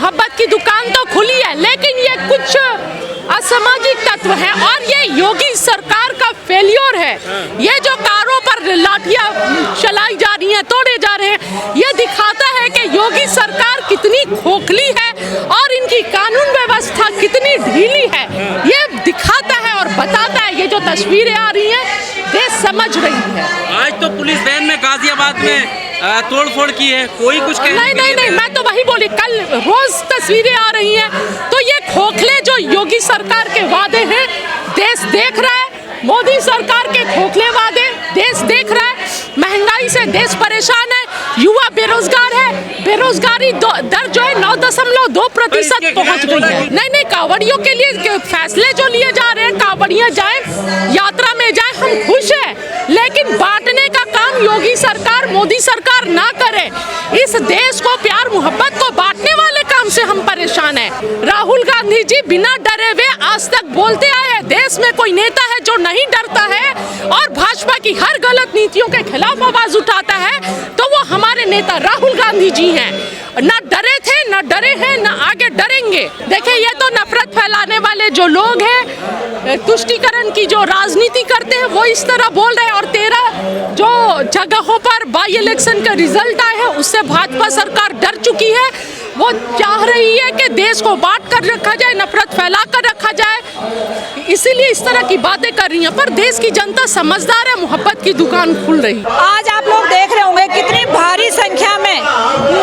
मोहब्बत की दुकान तो खुली है, लेकिन ये कुछ असामाजिक तत्व है और ये योगी सरकार का फेलियर है। ये जो कारों पर लाठियां चलाई जा रही हैं, तोड़े जा रहे हैं, ये दिखाता है कि योगी सरकार कितनी खोखली है और इनकी कानून व्यवस्था कितनी ढीली है। ये दिखाता है और बताता है। ये जो तस्वीरें आ रही हैं, देश समझ रही है। आज तो पुलिस वैन में गाजियाबाद में तोड़फोड़ की है, कोई कुछ नहीं, मैं तो वही बोली, कल रोज तस्वीरें आ रही हैं। तो ये खोखले जो योगी सरकार के वादे हैं, देश देख रहा है। मोदी सरकार के खोखले वादे देश देख रहा है। महंगाई से देश परेशान है, युवा बेरोजगार है, बेरोजगारी दर जो है 9.2% पहुंच गई है। नहीं, कांवड़ियों के लिए फैसले जो लिए जा रहे हैं, कांवड़ियां जाएं, यात्रा में जाएं, हम खुश हैं, लेकिन बांटने का काम योगी सरकार, मोदी सरकार ना करे। इस देश को, प्यार मोहब्बत को बांटने वाले काम से हम परेशान हैं। राहुल गांधी जी बिना डरे हुए आज तक बोलते आए हैं, देश में कोई नेता है जो नहीं डरता है और भाजपा की हर गलत नीतियों के खिलाफ आवाज उठाता है, तो वो हमारे नेता राहुल गांधी जी हैं। ना डरे थे, ना डरे हैं, ना आगे डरेंगे। देखिए, ये तो नफरत फैलाने वाले जो लोग हैं, तुष्टीकरण की जो राजनीति करते हैं, वो इस तरह बोल रहे हैं। और 13 जो जगहों पर बाई इलेक्शन का रिजल्ट आए हैं, उससे भाजपा सरकार डर चुकी है। वो चाह रही है कि देश को बांट कर रखा जाए, नफरत फैला कर रखा जाए, इसीलिए इस तरह की बातें कर रही हैं। पर देश की जनता समझदार है, मोहब्बत की दुकान खुल रही। आज आप लोग देख रहे होंगे कितनी भारी संख्या में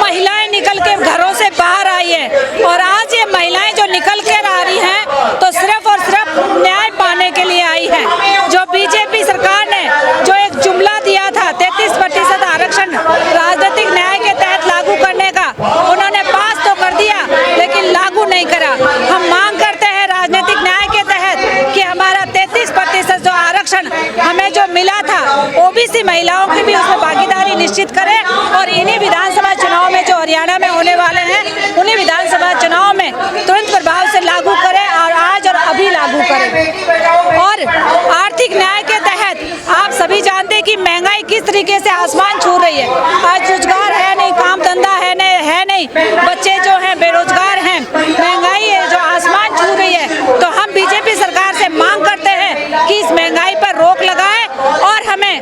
महिलाएं निकल के घरों से बाहर आई है। और आज ये महिलाएं जो निकल कर आ रही हैं, तो सिर्फ और सिर्फ न्याय पाने के लिए आई है। जो बीजेपी सरकार ने जो एक जुमला दिया था 33% आरक्षण राजनीतिक न्याय के तहत लागू करने का, उन्होंने पास तो कर दिया लेकिन लागू नहीं करा। हम मांग करते हैं राजनीतिक न्याय के तहत कि हमारा 33% जो आरक्षण हमें जो मिला था, ओबीसी महिलाओं की भी उसमें भागीदारी निश्चित करें और इन्हीं विधानसभा चुनाव में जो हरियाणा में होने वाले हैं, उन्हीं विधानसभा चुनाव में तुरंत प्रभाव से लागू करें और आज और अभी लागू करें। और आर्थिक न्याय के तहत आप सभी जानते हैं कि महंगाई किस तरीके से आसमान छू रही है। आज रोजगार है नहीं, काम धंधा है नहीं, बच्चे जो हैं बेरोजगार हैं, महंगाई है जो आसमान छू रही है। तो हम बीजेपी सरकार से मांग करते हैं कि इस महंगाई पर रोक लगाए और हमें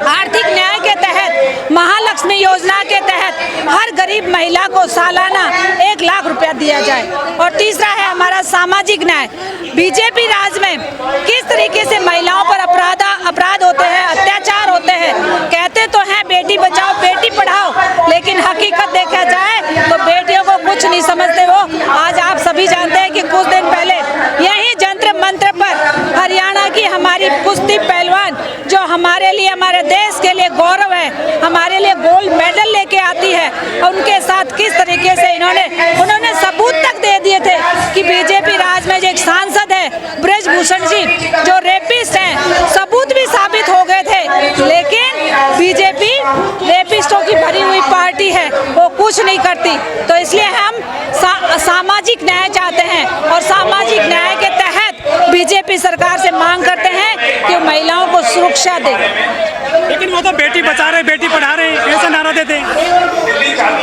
आर्थिक न्याय के तहत, महालक्ष्मी योजना के तहत हर गरीब महिला को सालाना 1 लाख रुपया दिया जाए। और तीसरा है हमारा सामाजिक न्याय। बीजेपी राज में किस तरीके से महिलाओं पर अपराध होते हैं, अत्याचार होते हैं। कहते तो हैं बेटी बचाओ बेटी पढ़ाओ, लेकिन हकीकत देखा जाए तो बेटियों को कुछ नहीं समझते वो। आज आप सभी जानते हैं कि कुछ दिन पहले यही जंतर मंत्र पर हरियाणा की हमारी कुश्ती पहलवान, जो हमारे लिए, हमारे देश के लिए गौरव है, हमारे लिए गोल्ड मेडल लेके आती है, उनके साथ किस तरीके से उन्होंने सबूत तक दे दिए थे कि बीजेपी राज में जो एक सांसद है ब्रजभूषण जी, जो रेपिस्ट हैं, सबूत भी साबित हो गए थे। लेकिन बीजेपी रेपिस्टों की भरी हुई पार्टी है, वो कुछ नहीं करती। तो इसलिए हम सामाजिक न्याय चाहते हैं और सामाजिक न्याय के तहत बीजेपी सरकार से मांग करते हैं कि महिलाओं को सुरक्षा दे। लेकिन वो तो बेटी बचा रहे, बेटी पढ़ा रहे, ऐसा नारा देते हैं।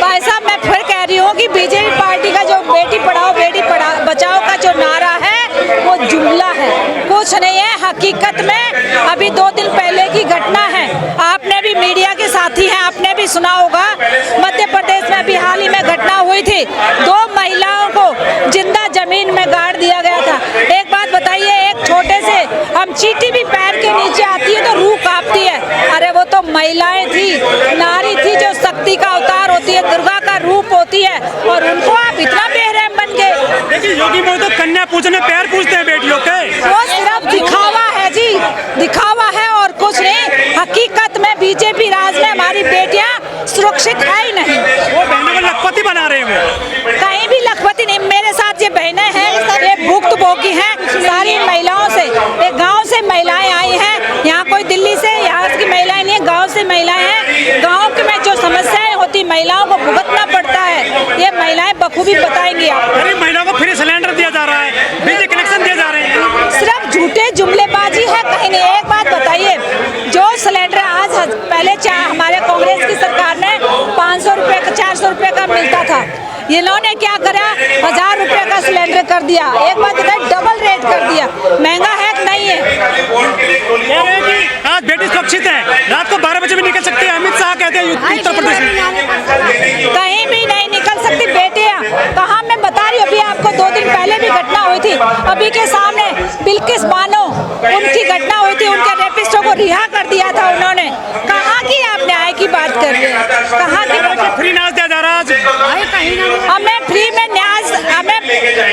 भाई साहब, मैं फिर कह रही हूँ कि बीजेपी पार्टी का जो बेटी पढ़ाओ बेटी बचाओ का जो नारा है, वो जुमला है, कुछ नहीं है। हकीकत में अभी 2 दिन पहले की घटना है, आपने भी मीडिया के साथी हैं, आपने भी सुना होगा। मध्य प्रदेश में अभी हाल ही में घटना हुई थी, 2 महिलाओं को जिंदा जमीन में गाड़ दिया गया था। एक बात बताइए, एक छोटे से हम चींटी भी पैर के नीचे आती है तो रूह कांपती है। अरे वो तो महिलाएं थी, नारी थी, जो शक्ति का अवतार होती है, दुर्गा का रूप होती है, और उनको आप इतना बेरहम बन गए। लेकिन योगी मोदी तो कन्या पूजने पैर पूजते हैं बेटियों के। वो सिर्फ दिखावा है जी, दिखावा है और कुछ नहीं। हकीकत में बीजेपी राज में हमारी बेटियां सुरक्षित है ही नहीं। वो बहनों को लखपति बना रहे हैं। कहीं भी लखपति नहीं। मेरे साथ ये बहनें हैं, ये भुक्तभोगी हैं सारी महिलाओं से। एक गाँव से महिलाएं आई हैं, यहाँ कोई दिल्ली से यहाँ की महिलाएं नहीं है, गाँव से महिलाएं हैं। गाँव में जो समस्याएं होती महिलाओं को भुगतना पड़ता है, ये महिलाएं बखूबी बताएंगी। आप महिलाओं को फ्री सिलेंडर दिया जा रहा है, बिजली कनेक्शन दिए जा रहे हैं। सिर्फ झूठे जुमलेबाजी है, कहीं नहीं। एक बात बताइए, जो सिलेंडर आज पहले हमारे कांग्रेस की सरकार ने 500 रुपए का 400 रुपए का मिलता था, इन्होंने क्या करा 1000 रुपए का सिलेंडर कर दिया। एक बात डबल रेट कर दिया। महंगा है कि नहीं है? आज बेटी सुरक्षित है, रात को 12 बजे भी निकल सकती है। अमित शाह कहते हैं उत्तर प्रदेश में कहीं भी नहीं निकल सकती बेटियां। कहाँ मैं बता रही हूँ, अभी आपको 2 दिन पहले भी घटना हुई थी, अभी के सामने बिल्किस बानो उनकी घटना हुई थी, उनके रेपिस्टों को रिहा कर दिया था उन्होंने। कहाँ की आप न्याय की बात कर रहे हैं? कहाँ की फ्री नाच दिया जा रहा है? हमें फ्री में न्याज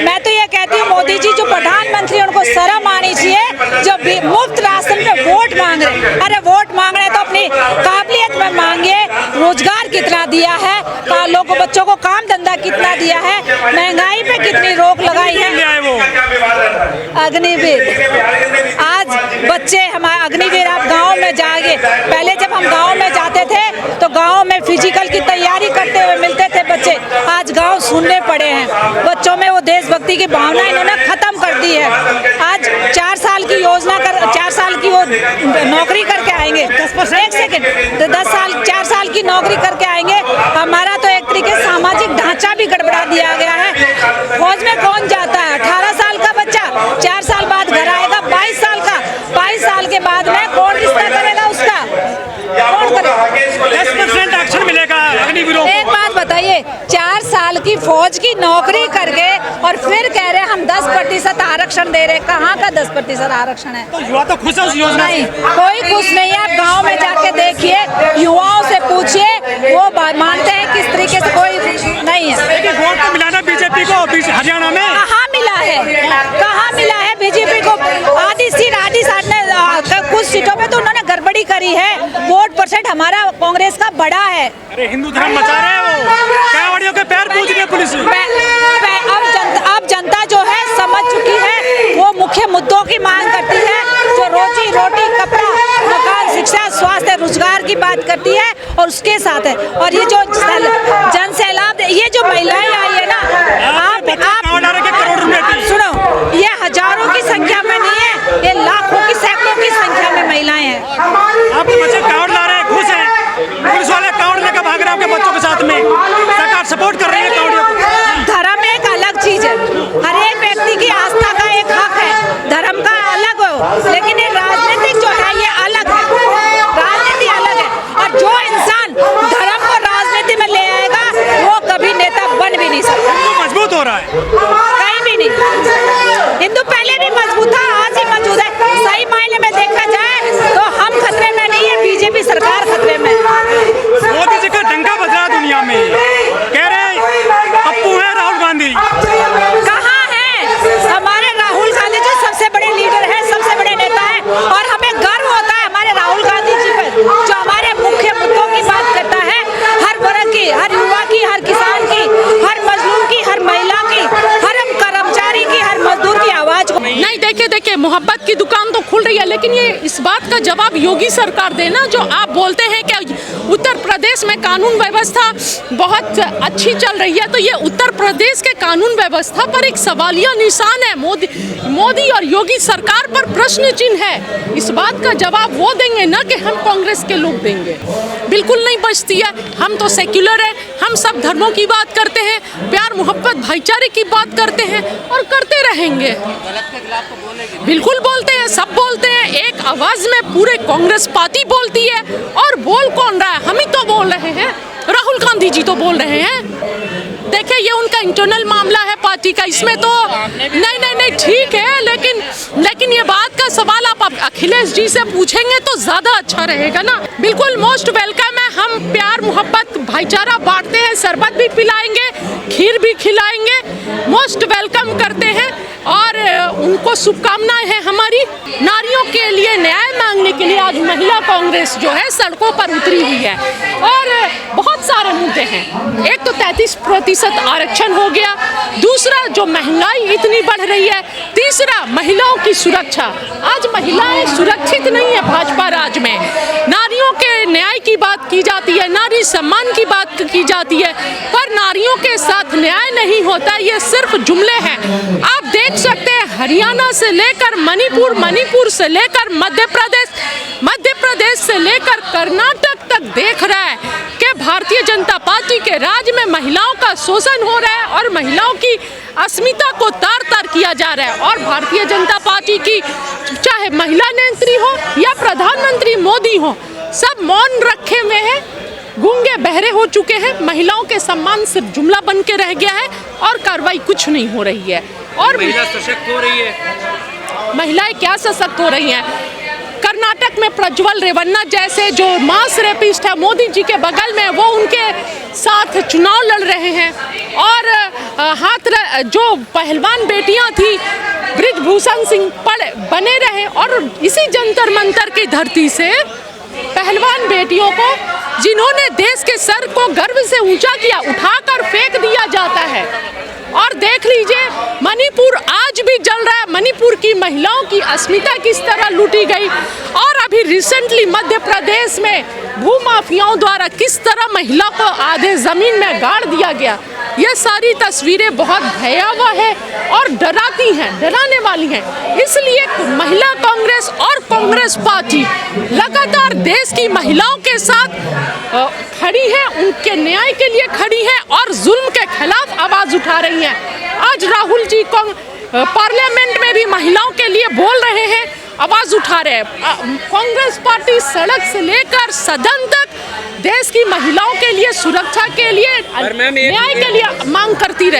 मैं तो ये कहती हूँ मोदी जी जो प्रधानमंत्री उनको शर्म आनी चाहिए, जो मुफ्त राशन पे वोट मांग रहे। अरे वोट मांग रहे तो अपनी काबिलियत में मांगे, रोजगार कितना दिया है, लोगों बच्चों को काम धंधा कितना दिया है, महंगाई पे कितनी रोक लगाई है। अग्निवीर आज बच्चे हमारे अग्निवीर आप गाँव में जाएंगे, पहले जब हम गाँव में जाते थे तो गाँव में फिजिकल की तैयारी करते हुए मिलते थे बच्चे, आज गाँव सुनने पड़े हैं। बच्चों में वो देशभक्ति की भावना इन्होंने खत्म कर दी है। आज 4 साल की योजना 4 साल की वो नौकरी करके आएंगे, 1 सेकंड 4 साल की नौकरी करके आएंगे। हमारा तो एक तरीके से सामाजिक ढांचा भी गड़बड़ा दिया गया है। फौज में कौन जाता है? 18 साल का बच्चा 4 साल बाद घर आएगा, 22 साल का, 22 साल के बाद में कौन रिश्ता करेगा उसका? कौन करेगा? 10% एक्शन मिलेगा अग्निवीरों को। एक बात बताइए, 4 साल की फौज की नौकरी करके और फिर कह रहे हम 10% आरक्षण दे रहे। कहाँ का 10% आरक्षण है? तो युवा तो खुश है उस योजना नहीं, कोई खुश नहीं है। आप गाँव में जाके देखिए, युवाओं से पूछिए, वो मानते हैं किस तरीके से कोई नहीं है। वोट तो मिलाना बीजेपी को हरियाणा में कहाँ मिला है? कहाँ मिला है बीजेपी को? आधी सीट ने कुछ सीटों पे तो उन्होंने गड़बड़ी करी है। वोट परसेंट हमारा कांग्रेस का बड़ा है। अरे हिंदू धर्म बचा रहे हैं वो, कांवड़ियों के पैर पूज रही है पुलिस। अब जनता जो है समझ चुकी है, वो मुख्य मुद्दों की मांग करती है, जो रोजी रोटी, कपड़ा, मकान, शिक्षा, स्वास्थ्य, रोजगार की बात करती है और उसके साथ है। और ये जो जन सैलाब, ये जो महिलाएं आई है ना, आप सुनो, ये हजारों की संख्या में नहीं है, ये लाखों की, सैकड़ों की संख्या में महिलाएं हैं। आपके बच्चे कावड़ ला रहे हैं, खुश हैं। पुलिस वाले कावड़ लेकर भाग रहे हैं आपके बच्चों के साथ में, सरकार सपोर्ट कर रही है कावड़ियों को। धर्म एक अलग चीज है, हर एक व्यक्ति की आस्था का एक हक है, धर्म का अलग हो, लेकिन ये राजनीतिक जो है ये अलग है, राजनीति अलग है। और जो इंसान धर्म को राजनीति में ले आएगा वो कभी नेता बन भी नहीं सकता। मजबूत हो रहा है, कहीं भी नहीं। हिंदू पहले भी मजबूत था, आज ही मौजूद है। सही मायने में देखा जाए तो हम खतरे में नहीं है, बीजेपी सरकार खतरे में। मोदी जी का डंका बज रहा दुनिया में, कह रहे पप्पू है राहुल गांधी। कहाँ है हमारे राहुल गांधी जो सबसे बड़े लीडर है, सबसे बड़े नेता है, और हमें गर्व होता है हमारे राहुल गांधी जी पर, जो हमारे मुख्य मुद्दों की बात करता है, हर वर्ग की, हर युवा की, हर किसान की, हर मजलूम की, हर महिला की, हर कर्मचारी की, हर मजदूर की आवाज को। नहीं, देखिए मोहब्बत की दुकान तो खुल रही है, लेकिन ये इस बात का जवाब योगी सरकार देना। जो आप बोलते हैं कि उत्तर प्रदेश में कानून व्यवस्था बहुत अच्छी चल रही है, तो ये उत्तर प्रदेश के कानून व्यवस्था पर एक सवालिया निशान है। मोदी और योगी सरकार पर प्रश्न चिन्ह है। इस बात का जवाब वो देंगे ना कि हम कांग्रेस के लोग देंगे। बिल्कुल नहीं बचती है। हम तो सेक्युलर है, हम सब धर्मों की बात करते हैं, प्यार मोहब्बत भाईचारे की बात करते हैं और करते रहेंगे। बिल्कुल बोलते हैं, सब बोलते हैं, एक आवाज में पूरे कांग्रेस पार्टी बोलती है। और बोल कौन रहा है? हम ही तो बोल रहे हैं, राहुल गांधी जी तो बोल रहे हैं। देखिए ये उनका इंटरनल मामला है पार्टी का, इसमें तो नहीं ठीक है, लेकिन ये बात का सवाल आप अखिलेश जी से पूछेंगे तो ज्यादा अच्छा रहेगा ना। बिल्कुल मोस्ट वेलकम है, हम प्यार मोहब्बत भाईचारा बांटते हैं, शरबत भी पिलाएंगे, खीर भी खिलाएंगे, मोस्ट वेलकम करते हैं और उनको शुभकामनाएं हैं हमारी। नारियों के लिए न्याय मांगने के लिए आज महिला कांग्रेस जो है सड़कों पर उतरी हुई है और बहुत सारे मुद्दे हैं। एक तो 33% आरक्षण हो गया, दूसरा जो महंगाई इतनी बढ़ रही है, तीसरा महिलाओं की सुरक्षा। आज महिलाएं सुरक्षित नहीं है भाजपा राज में। नारियों के न्याय की बात की जाती है, नारी सम्मान की बात की जाती है, पर नारियों के साथ न्याय नहीं होता, ये सिर्फ जुमले हैं। आप देख सकते हैं हरियाणा से लेकर मणिपुर से लेकर मध्य प्रदेश, मध्य प्रदेश से लेकर कर्नाटक तक देख रहा है कि भारतीय जनता पार्टी के राज में महिलाओं का शोषण हो रहा है और महिलाओं की अस्मिता को तार तार किया जा रहा है। और भारतीय जनता पार्टी की चाहे महिला नेत्री हो या प्रधानमंत्री मोदी हो, सब मौन रखे हुए हैं, गूंगे बहरे हो चुके हैं। महिलाओं के सम्मान सिर्फ जुमला बन के रह गया है और कार्रवाई कुछ नहीं हो रही है। और महिला सशक्त हो रही है। महिलाएं क्या सशक्त हो रही हैं? कर्नाटक में प्रज्वल रेवन्ना जैसे जो मास रेपिस्ट है, मोदी जी के बगल में, वो उनके साथ चुनाव लड़ रहे हैं। और जो पहलवान बेटियां थी ब्रिजभूषण सिंह बने रहे। और इसी जंतर मंतर की धरती से पहलवान बेटियों को, जिन्होंने देश के सर को गर्व से ऊंचा किया, उठाकर फेंक दिया जाता है। और देख लीजिए मणिपुर आज भी जल रहा है। मणिपुर की महिलाओं की अस्मिता किस तरह लूटी गई। और अभी रिसेंटली मध्य प्रदेश में भूमाफियाओं द्वारा किस तरह महिला को आधे जमीन में गाड़ दिया गया। ये सारी तस्वीरें बहुत भयावह है और डराती हैं, डराने वाली हैं। इसलिए महिला कांग्रेस और कांग्रेस पार्टी लगातार देश की महिलाओं के साथ खड़ी है, उनके न्याय के लिए खड़ी है और जुल्म के खिलाफ आवाज उठा रही हैं। आज राहुल जी पार्लियामेंट में भी महिलाओं के लिए बोल रहे हैं, आवाज उठा रहे हैं। कांग्रेस पार्टी सड़क से लेकर सदन तक देश की महिलाओं के लिए, सुरक्षा के लिए, न्याय के लिए मांग करती रहे।